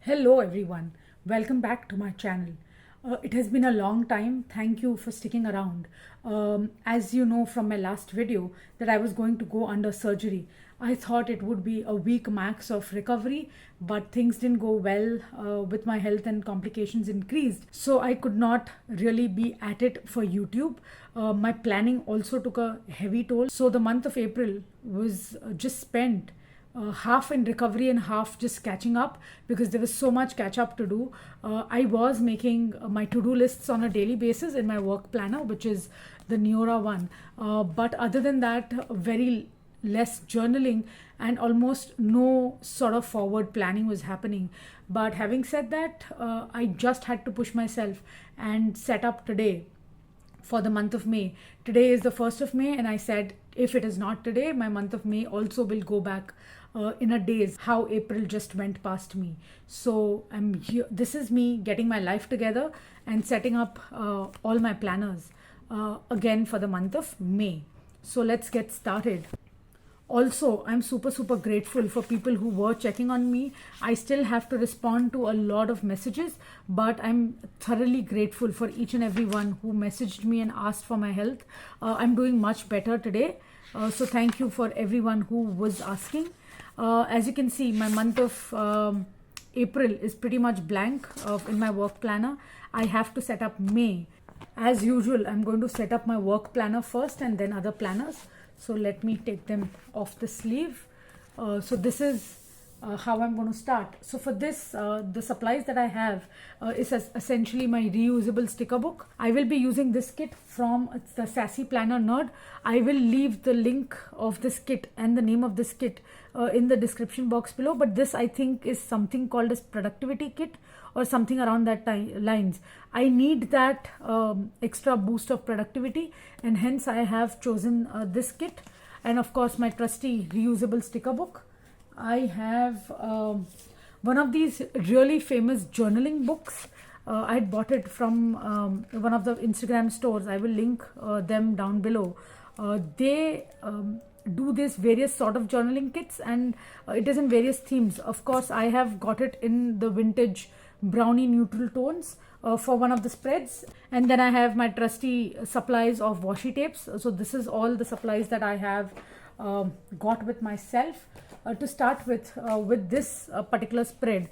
Hello everyone, welcome back to my channel. It has been a long time. Thank you for sticking around. As you know from my last video that I was going to go under surgery. I thought it would be a week max of recovery, but things didn't go well with my health and complications increased. So I could not really be at it for YouTube. My planning also took a heavy toll. So the month of April was just spent half in recovery and half just catching up because there was so much catch up to do. I was making my to do lists on a daily basis in my work planner, which is the Neorah one. But other than that, very less journaling and almost no sort of forward planning was happening. But having said that, I just had to push myself and set up today for the month of May. Today is the 1st of May, and I said if it is not today, my month of May also will go back in a daze how April just went past me. So I'm here. This is me getting my life together and setting up all my planners again for the month of May. So let's get started. Also, I'm super grateful for people who were checking on me. I still have to respond to a lot of messages, but I'm thoroughly grateful for each and every one who messaged me and asked for my health. I'm doing much better today. So thank you for everyone who was asking. As you can see, my month of April is pretty much blank in my work planner. I have to set up May. As usual, I'm going to set up my work planner first and then other planners. So let me take them off the sleeve. So this is how I'm going to start. So for this, the supplies that I have is essentially my reusable sticker book. I will be using this kit from the Sassyplannernerd. I will leave the link of this kit and the name of this kit in the description box below. But this I think is something called as productivity kit or something around that lines. I need that extra boost of productivity, and hence I have chosen this kit. And of course my trusty reusable sticker book. I have one of these really famous journaling books. I had bought it from one of the Instagram stores. I will link them down below. They do this various sort of journaling kits, and it is in various themes. Of course, I have got it in the vintage brownie neutral tones for one of the spreads, and then I have my trusty supplies of washi tapes. So this is all the supplies that I have got with myself. To start with this particular spread,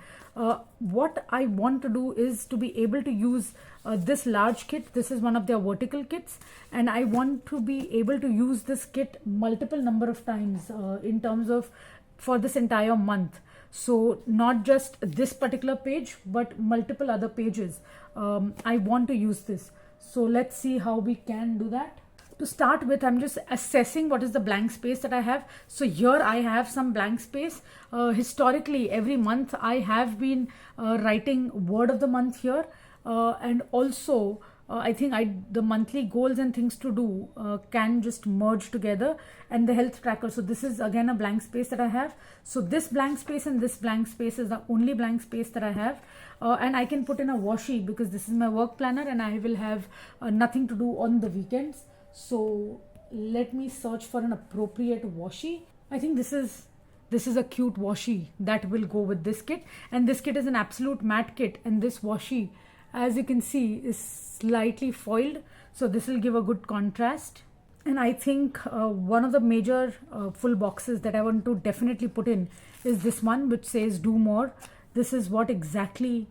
what I want to do is to be able to use this large kit. This is one of their vertical kits, and I want to be able to use this kit multiple number of times in terms of for this entire month. So not just this particular page but multiple other pages. I want to use this. So let's see how we can do that. To start with, I'm just assessing what is the blank space that I have. So here I have some blank space. Historically, every month I have been writing word of the month here, and also I think the monthly goals and things to do can just merge together, and the health tracker. So this is again a blank space that I have. So this blank space and this blank space is the only blank space that I have, and I can put in a washi because this is my work planner and I will have nothing to do on the weekends. So let me search for an appropriate washi. I think this is a cute washi that will go with this kit, and this kit is an absolute matte kit, and this washi, as you can see, is slightly foiled, so this will give a good contrast. And I think one of the major full boxes that I want to definitely put in is this one, which says do more. This is what exactly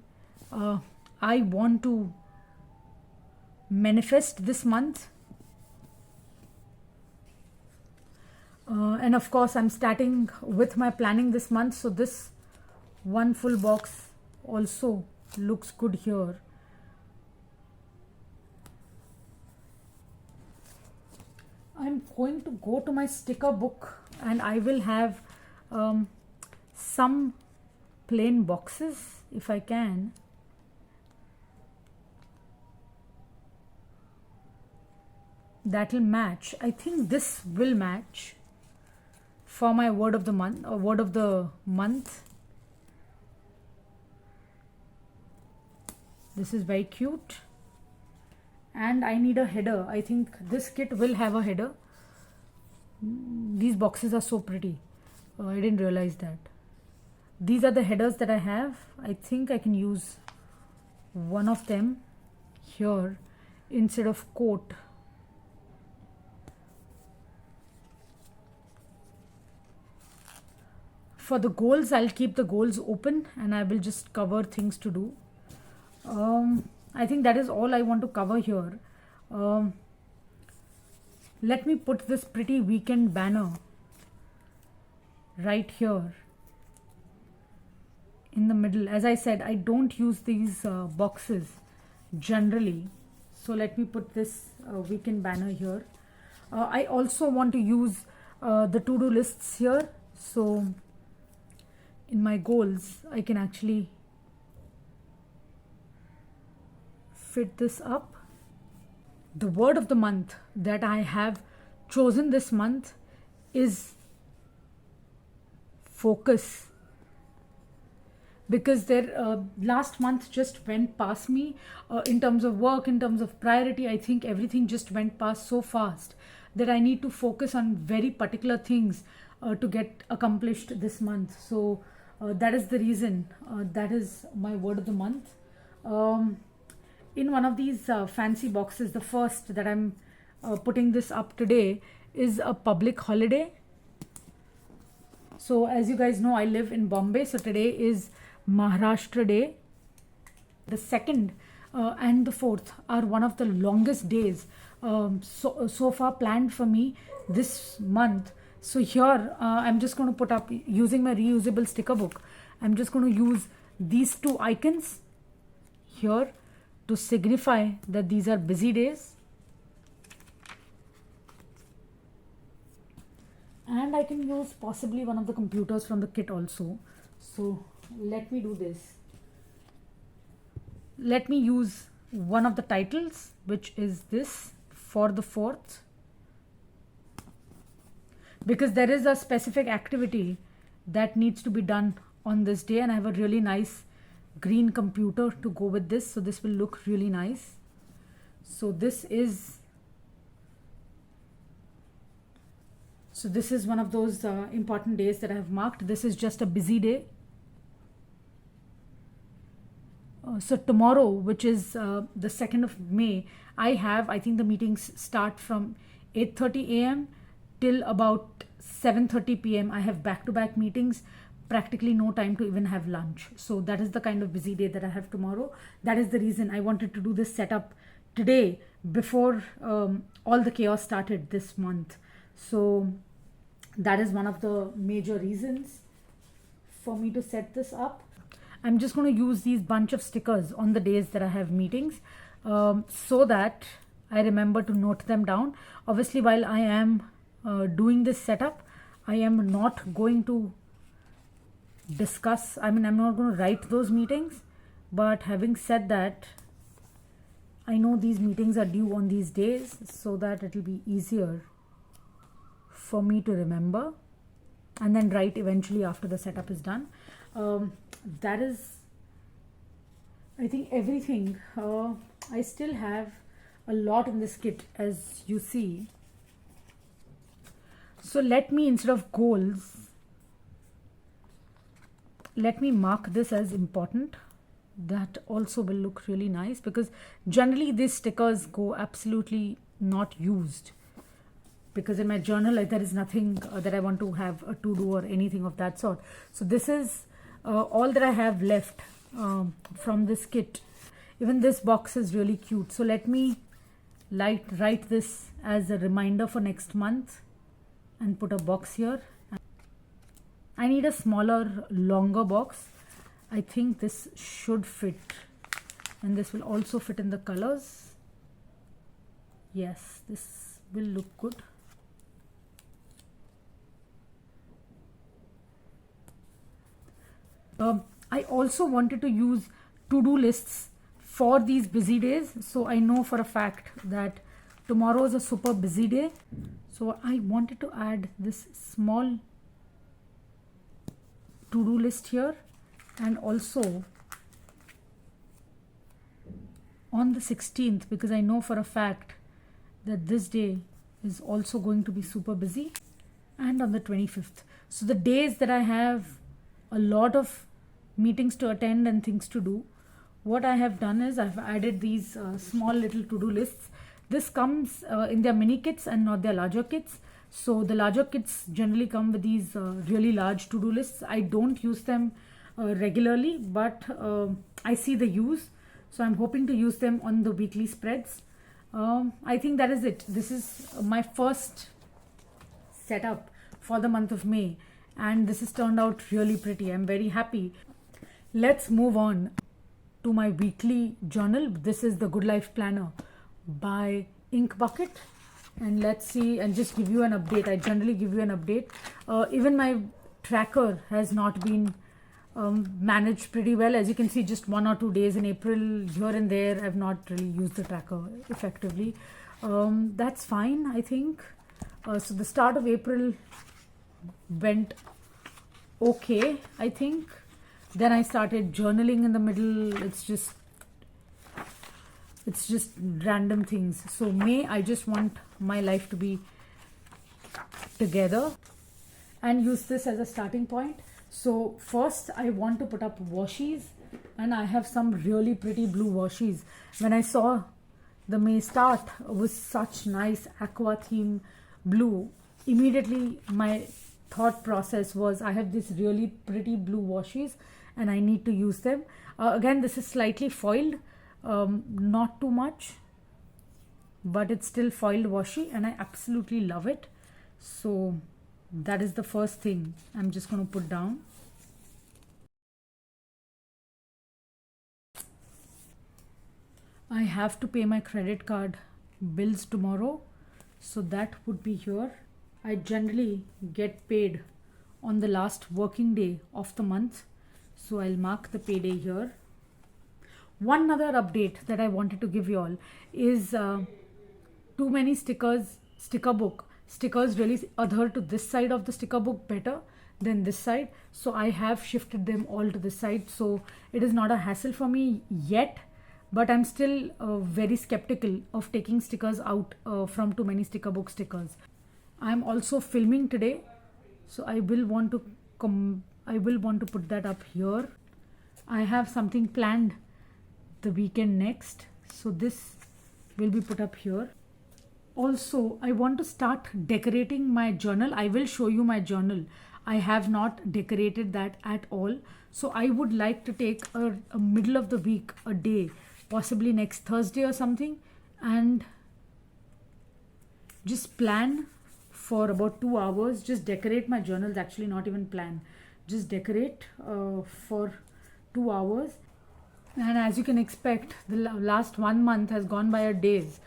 I want to manifest this month. And of course I'm starting with my planning this month, so this one full box also looks good here. I'm going to go to my sticker book, and I will have some plain boxes if I can. That will match. I think this will match for my word of the month or word of the month. This is very cute, and I need a header. I think this kit will have a header. These boxes are so pretty. I didn't realize that. these are the headers that I have. I think I can use one of them here instead of quote. For the goals, I'll keep the goals open and I will just cover things to do. I think that is all I want to cover here. Let me put this pretty weekend banner right here in the middle. As I said, I don't use these boxes generally. So let me put this weekend banner here. I also want to use the to-do lists here. So in my goals, I can actually fit this up. The word of the month that I have chosen this month is focus, because last month just went past me in terms of work, in terms of priority. I think everything just went past so fast that I need to focus on very particular things to get accomplished this month. So that is the reason that is my word of the month. In one of these fancy boxes, the first that I'm putting this up today is a public holiday. So as you guys know, I live in Bombay, so today is Maharashtra Day. The 2nd and the 4th are one of the longest days so far planned for me this month. So here I'm just going to put up, using my reusable sticker book, I'm just going to use these two icons here to signify that these are busy days. And I can use possibly one of the computers from the kit also. So let me do this. Let me use one of the titles, which is this, for the 4th, because there is a specific activity that needs to be done on this day, and I have a really nice green computer to go with this, so this will look really nice. So this is one of those important days that I have marked. This is just a busy day. So tomorrow, which is the 2nd of May, I think the meetings start from 8:30 a.m. till about 7:30 p.m. I have back-to-back meetings, practically no time to even have lunch. So that is the kind of busy day that I have tomorrow. That is the reason I wanted to do this setup today before all the chaos started this month. So that is one of the major reasons for me to set this up. I'm just going to use these bunch of stickers on the days that I have meetings so that I remember to note them down. Obviously, while I am doing this setup, I am not going to discuss, I'm not going to write those meetings. But having said that, I know these meetings are due on these days, so that it will be easier for me to remember and then write eventually after the setup is done. That is, I think, everything. I still have a lot in this kit, as you see. So let me, instead of goals, let me mark this as important. That also will look really nice, because generally these stickers go absolutely not used, because in my journal there is nothing that I want to have a to-do or anything of that sort. So this is all that I have left from this kit. Even this box is really cute. So let me write this as a reminder for next month and put a box here. I need a smaller, longer box. I think this should fit, and this will also fit in the colors. Yes, this will look good. I also wanted to use to-do lists for these busy days. So I know for a fact that tomorrow is a super busy day. So I wanted to add this small to-do list here, and also on the 16th, because I know for a fact that this day is also going to be super busy, and on the 25th. So the days that I have a lot of meetings to attend and things to do. What I have done is I've added these small little to-do lists. This comes in their mini kits and not their larger kits. So the larger kits generally come with these really large to-do lists. I don't use them regularly, but I see the use. So I'm hoping to use them on the weekly spreads. I think that is it. This is my first setup for the month of May, and this has turned out really pretty. I'm very happy. Let's move on to my weekly journal. This is the Good Life Planner by Ink Bucket, and let's see and just give you an update. I generally give you an update. Even my tracker has not been managed pretty well. As you can see, just 1 or 2 days in April here and there, I've not really used the tracker effectively. That's fine, I think. So the start of April went okay, I think. Then I started journaling in the middle. It's just random things. So May, I just want my life to be together and use this as a starting point. So first I want to put up washies, and I have some really pretty blue washies. When I saw the May start was such nice aqua theme blue, immediately my thought process was I have this really pretty blue washies and I need to use them. Again, this is slightly foiled, not too much, but it's still foiled washi and I absolutely love it. So that is the first thing I'm just going to put down. I have to pay my credit card bills tomorrow, so that would be here. I generally get paid on the last working day of the month, so I'll mark the payday here. One other update that I wanted to give you all is too many stickers, stickers really adhere to this side of the sticker book better than this side, so I have shifted them all to this side. So it is not a hassle for me yet, but I'm still very skeptical of taking stickers out from too many sticker book stickers. I'm also filming today, so I will want to put that up here. I have something planned the weekend next, so this will be put up here. Also, I want to start decorating my journal. I will show you my journal. I have not decorated that at all, so I would like to take a middle of the week, a day, possibly next Thursday or something, and just plan for about 2 hours, just decorate my journals. Actually, not even plan, just decorate for 2 hours. And as you can expect, the last 1 month has gone by a days.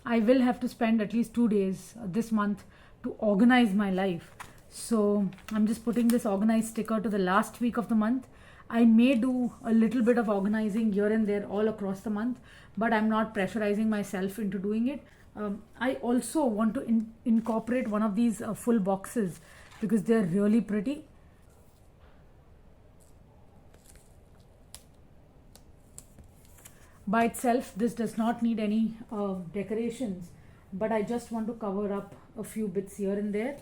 I will have to spend at least 2 days this month to organize my life. So I'm just putting this organized sticker to the last week of the month. I may do a little bit of organizing here and there all across the month, but I'm not pressurizing myself into doing it. I also want to incorporate one of these full boxes because they're really pretty. By itself, this does not need any decorations, but I just want to cover up a few bits here and there.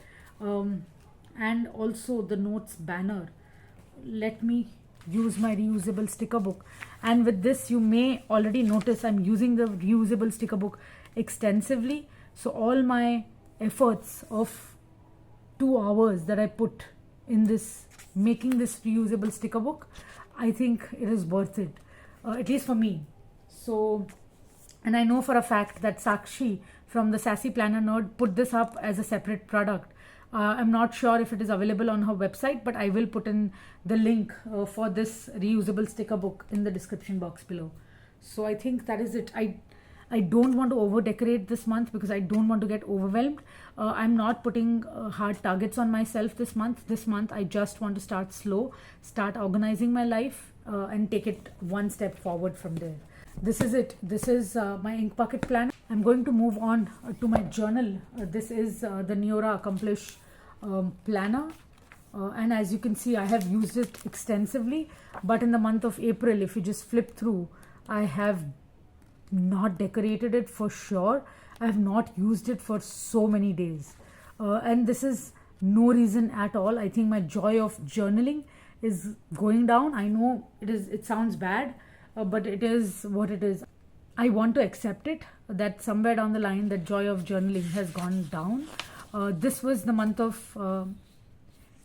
And also the notes banner. Let me use my reusable sticker book, and with this you may already notice I'm using the reusable sticker book extensively. So all my efforts of 2 hours that I put in this making this reusable sticker book, I think it is worth it, at least for me. So, and I know for a fact that Sakshi from the Sassyplannernerd put this up as a separate product. I'm not sure if it is available on her website, but I will put in the link for this reusable sticker book in the description box below. So I think that is it. I don't want to over decorate this month because I don't want to get overwhelmed. I'm not putting hard targets on myself this month. This month I just want to start slow, start organizing my life and take it one step forward from there. This is it. This is my ink bucket plan. I'm going to move on to my journal. This is the Neorah Accomplish planner. And as you can see, I have used it extensively. But in the month of April, if you just flip through, I have not decorated it for sure. I have not used it for so many days. And this is no reason at all. I think my joy of journaling is going down. I know it sounds bad, but it is what it is. I want to accept it that somewhere down the line that joy of journaling has gone down. This was the month of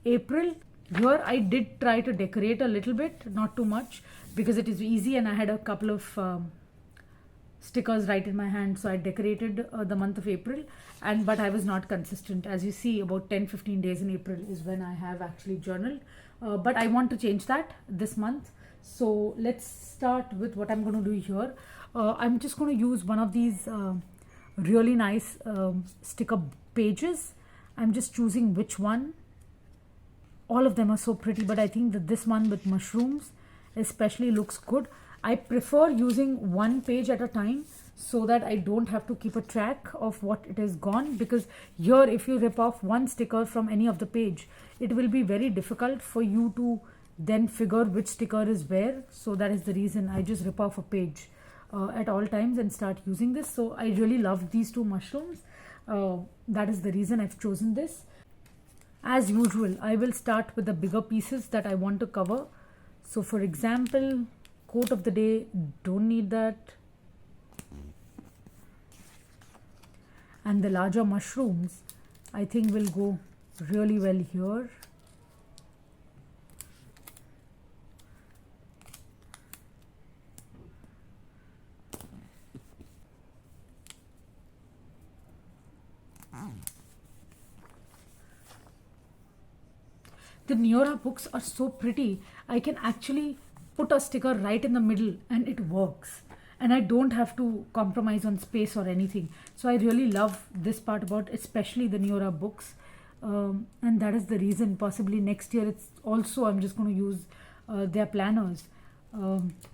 April. Here I did try to decorate a little bit, not too much, because it is easy and I had a couple of stickers right in my hand, so I decorated the month of April, but I was not consistent. As you see, about 10-15 days in April is when I have actually journaled, but I want to change that this month. So let's start with what I'm going to do here. I'm just going to use one of these really nice sticker pages. I'm just choosing which one. All of them are so pretty, but I think that this one with mushrooms especially looks good. I prefer using one page at a time so that I don't have to keep a track of what it is gone, because here if you rip off one sticker from any of the page, it will be very difficult for you to then figure which sticker is where. So that is the reason I just rip off a page at all times and start using this. So I really love these two mushrooms. That is the reason I've chosen this. As usual, I will start with the bigger pieces that I want to cover. So for example, quote of the day, don't need that. And the larger mushrooms, I think will go really well here. The Neorah books are so pretty. I can actually put a sticker right in the middle and it works. And I don't have to compromise on space or anything. So I really love this part about especially the Neorah books. And that is the reason possibly next year it's also I'm just going to use their planners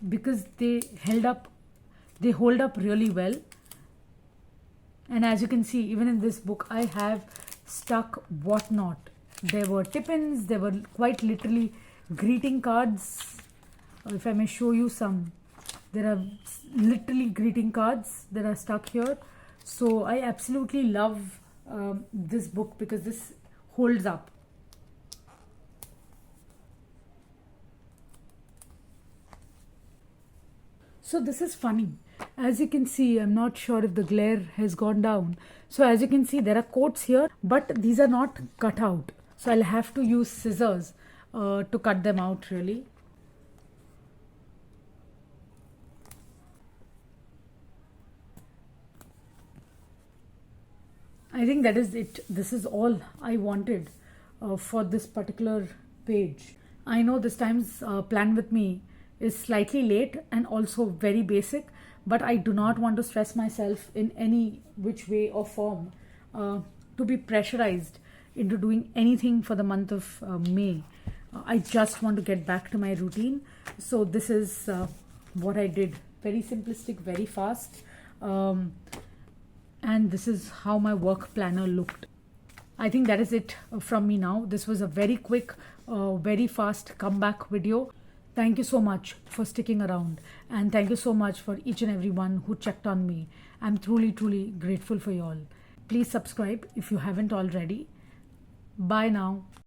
because they hold up really well. And as you can see, even in this book, I have stuck whatnot. There were tip-ins, there were quite literally greeting cards. If I may show you some, there are literally greeting cards that are stuck here. So I absolutely love this book because this holds up. So this is funny. As you can see, I'm not sure if the glare has gone down. So as you can see, there are quotes here, but these are not cut out. So I'll have to use scissors to cut them out really. I think that is it. This is all I wanted for this particular page. I know this time's plan with me is slightly late and also very basic, but I do not want to stress myself in any which way or form to be pressurized into doing anything for the month of May. I just want to get back to my routine. So this is what I did. Very simplistic, very fast. And this is how my work planner looked. I think that is it from me now. This was a very quick, very fast comeback video. Thank you so much for sticking around, and thank you so much for each and everyone who checked on me. I'm truly, truly grateful for you all. Please subscribe if you haven't already. Bye now.